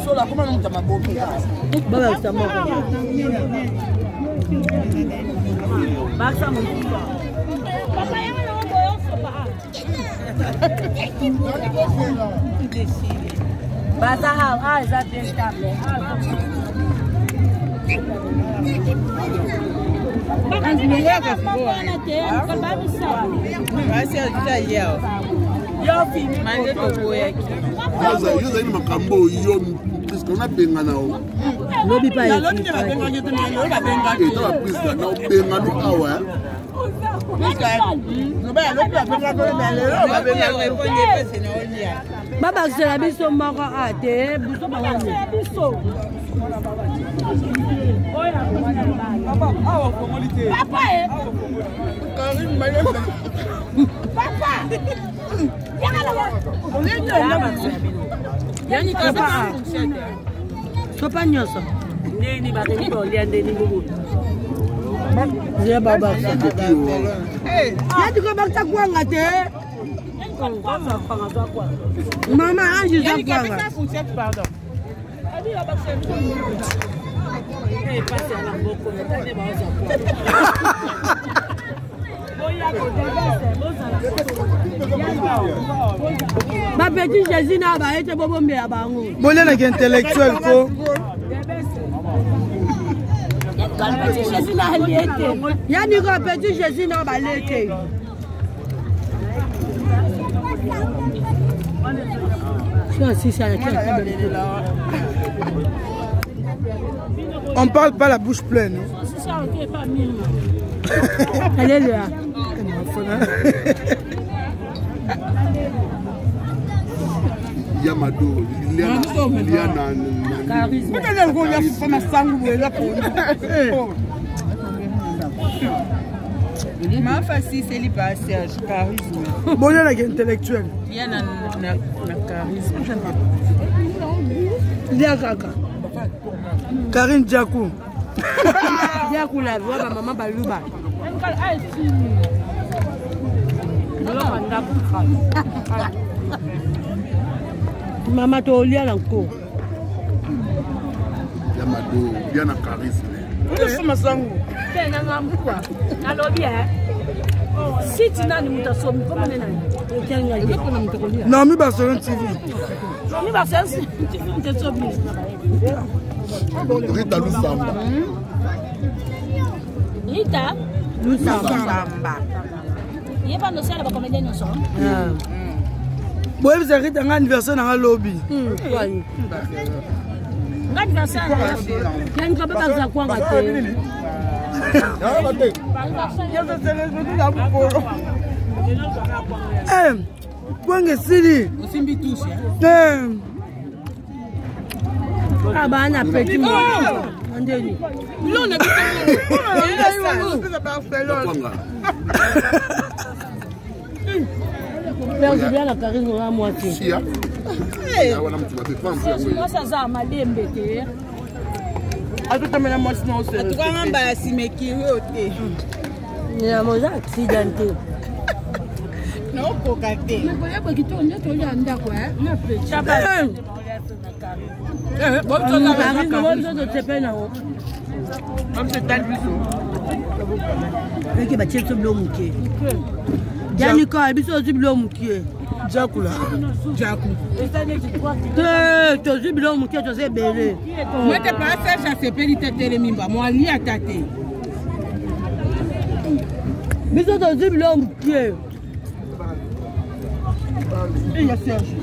Sola, comment on t'a ma beau? Baba, c'est mort. Baba, c'est la biso moko ate, biso bangane. Papa, Sopa nyoso. Nini bateni ko liande ni bubu. Zia baba. Yadi ko bakta kwanga te. Mama anji za kwanga. Ma petite Jésus n'a pas été bon mais à bango. Bonne intellectuel ko. Petit Jésus n'a rien été. Yani ko petit Jésus n'a pas été. On parle pas la bouche pleine. Elle est là. Yamado, Liana, Ma facile, c'est le passage, charisme. Bon, il y a intellectuel. Il y a un charisme. Il y a Kaka. Karine Diakou. Diakou la voix, maman Baluba. Maman Tolia l'enco. Yamado, bien un charisme. Si tu n'as pas de somme, comment non, mais Barcelone TV. Non, mais Barcelone TV. Rita Lusamba. Rita Lusamba. Il n'y a pas de salle à comédien nous sommes. Bon, vous avez un anniversaire dans le lobby. L'anniversaire, il y a une copine qui a quoi raté. Point Sili. Ah bah on a petit monde. C'est bien la charisme à moitié. Moi ça ça m'a démbêté. A tout amener moi sinon c'est. Tu vas en bas si me qui roté. Il y a mon accidenté. Non pour gâter. Mais voilà parce que tu on est en d'accord hein. On a fait. Bon ça va. Bon ça c'est pas non. Comme c'est tal biso. Mais qui va tirer ce bleu mouqué. Yannick biso ce bleu mouqué. Diakou là. Diakou. Tu as bleu mouqué tu sais belé. Moi t'es pas ça c'est pédité télémimba. Moi li à tâter. Biso tu bleu mouqué. Et il y a Serge.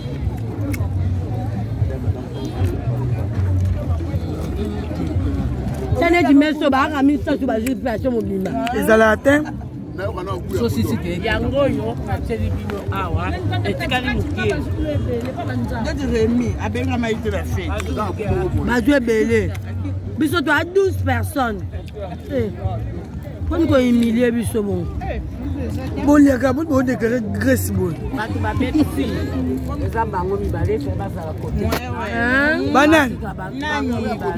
Ça n'est du même soba, à mi ça tu vas juste faire mon bimba. Ils allaient atteindre. Société. Yango yo na telebino awa. Et tikali mukie. De Rémi, abenga maïté la fête. Ma Dieu belé. Biso tu as 12 personnes. Quand on humilier biso bon. Bon les gars, bon déclarer graisse bon. Ba tu ba bête ici. Eza bango mi balé fait ba ça côté. Banane.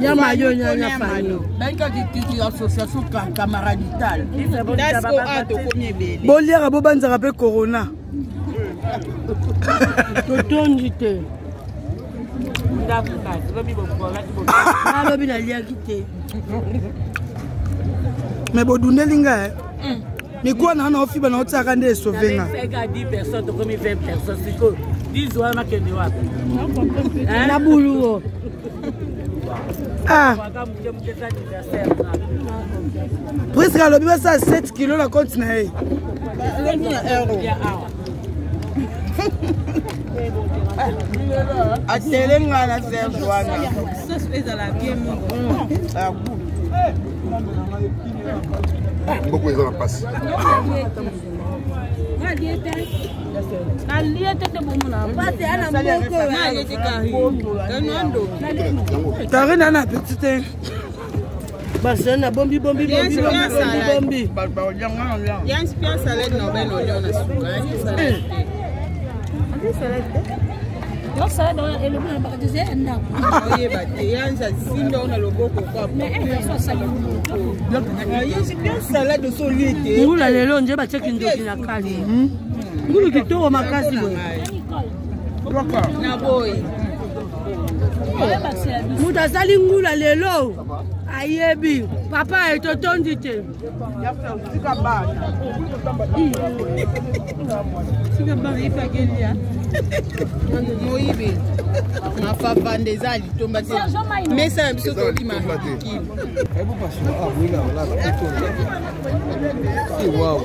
Ya mayo nya fani. Benka qui association camaradital. Dasko ato combien belé. Bon les gars, bon banza rappelle corona. Totonjité. Nalobi naliaki te. Mais bodundelinga ni quoi na ofiba na otsaka nde sovenga. 10 personnes to comme 20 personnes siko 10 wana kende wapi? Na buluo. Ah. Presque alobi basa 7 kilos la compte na ye. Atelenga na Serge wana. Beaucoup ils ont la passe. Karina na petite. Basana bombi. Yansi pia salade na ben olio na suka. Yo salade et le blanc ba deuxième enda. Oye ba te yansa sindo na loboko kwa. Mais ça salade. Yansi pia salade so liete. Ngula lelo nje bacheki ndoki na kali. Ngulu kitoko makasi we. Na boy. Mutu asali ngula lelo ayebi papa etotondi te. Sika ba ifagelia. Moibe. Ma papa ndeza litomba te. Mais ça biso to ki ma. Wow.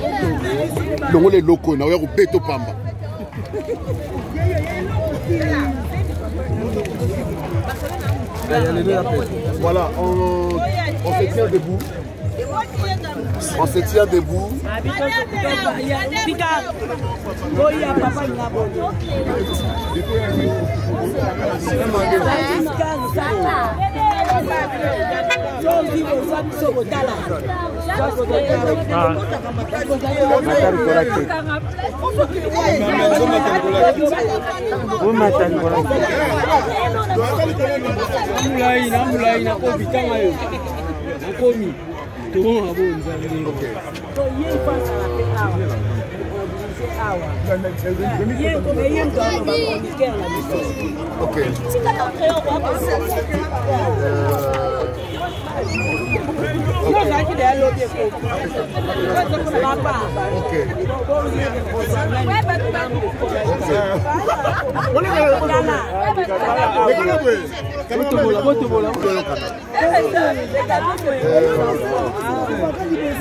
Donc les locaux na ko beto pamba. Voilà, on se tient debout. On se tient debout.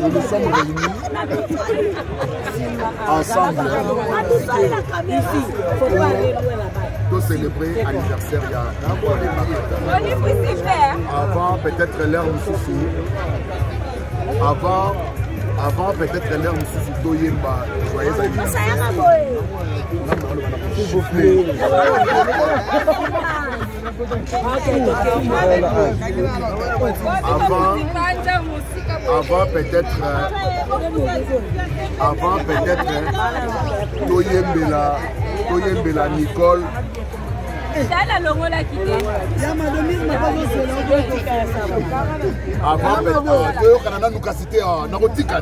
Nous sommes réunis ensemble pour célébrer l'anniversaire. Avant peut-être l'heure avant peut-être l'heure Toyemba, joyeux anniversaire. S'il vous plaît. Avant peut-être Toyembela Nicole. Avant Canada nous cassité na rotika.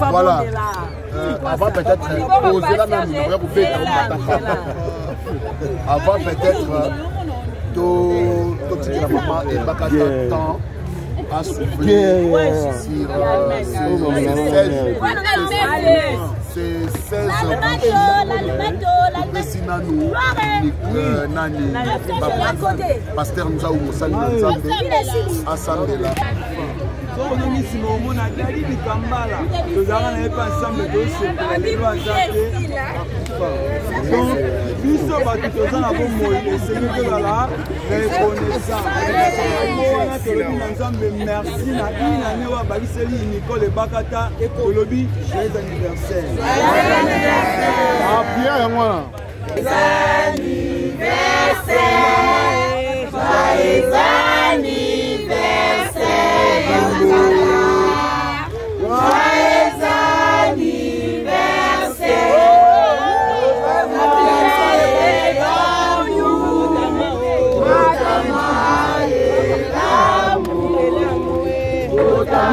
Voilà. Avant peut-être poser la même avant peut-être tout la maman et pas temps à souffler sur c'est 16 Pasteur nous a ensemble là.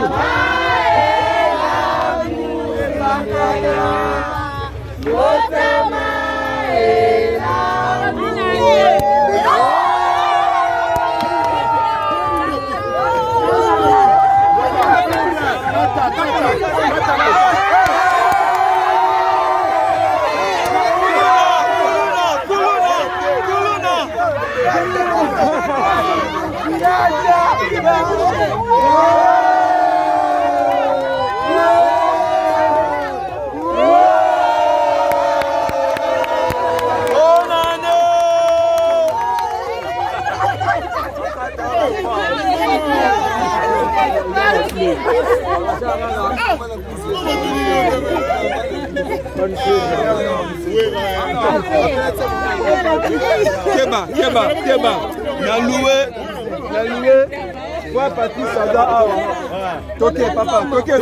Bye. Keba. Na loué. Quoi parti Sada awa. Toke papa, toke.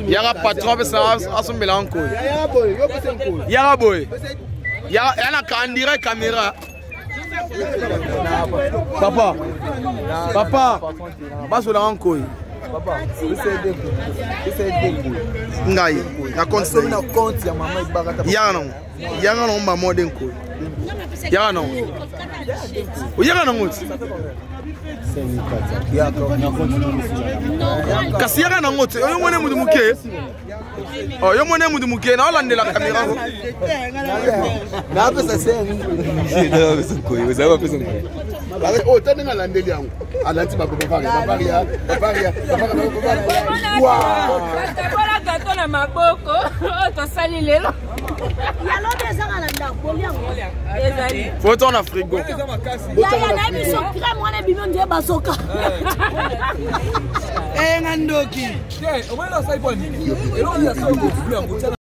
Yaka patron pe sa asomela encore. Yaka boy. Yana ka en direct caméra. Papa. Baso la encore. Papa, ngai, na compte na compte ya mama ibaka. Yana no mama denko. Yana no. Yana no ngoti. Kasi yaka na ngoti, oyo mone mudu muke. Oyo mone mudu muke na olandela kamera ko. Na pesa sengi. Na pesa koyi, uzaba pesa koyi. Oh, tani ngalandeli yangu. Alanti babaria. Wow. Voilà gato na maboko. To sali lelo. Yalo desa ngalanda koliango. Ezali. Photo na frigo. Ya na biso kira mwana bino ndiye basoka. Ngandoki. Omwana saipo ni. Elo ya saipo yangu.